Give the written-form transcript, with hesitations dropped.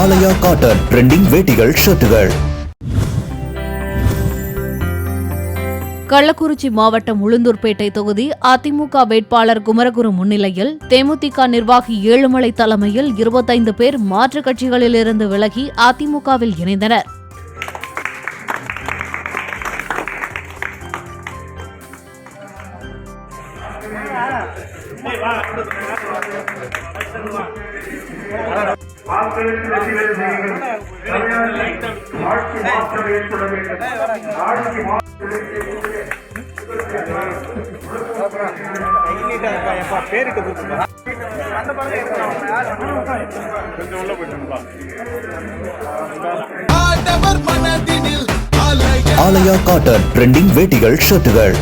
ஆலயா cotton trending வேட்டிகள் ஷர்ட்டுகள். Kallakurichi மாவட்டம் உளுந்தூர்பேட்டை தொகுதி அதிமுக வேட்பாளர் குமரகுரு முன்னிலையில் தேமுதிக நிர்வாகி ஏழுமலை தலைமையில் 25 பேர் மாற்றுக் கட்சிகளிலிருந்து விலகி அதிமுகவில் இணைந்தனர். ஆலயா காட்டன் ட்ரெண்டிங் வேட்டிகள் ஷர்ட்டுகள்.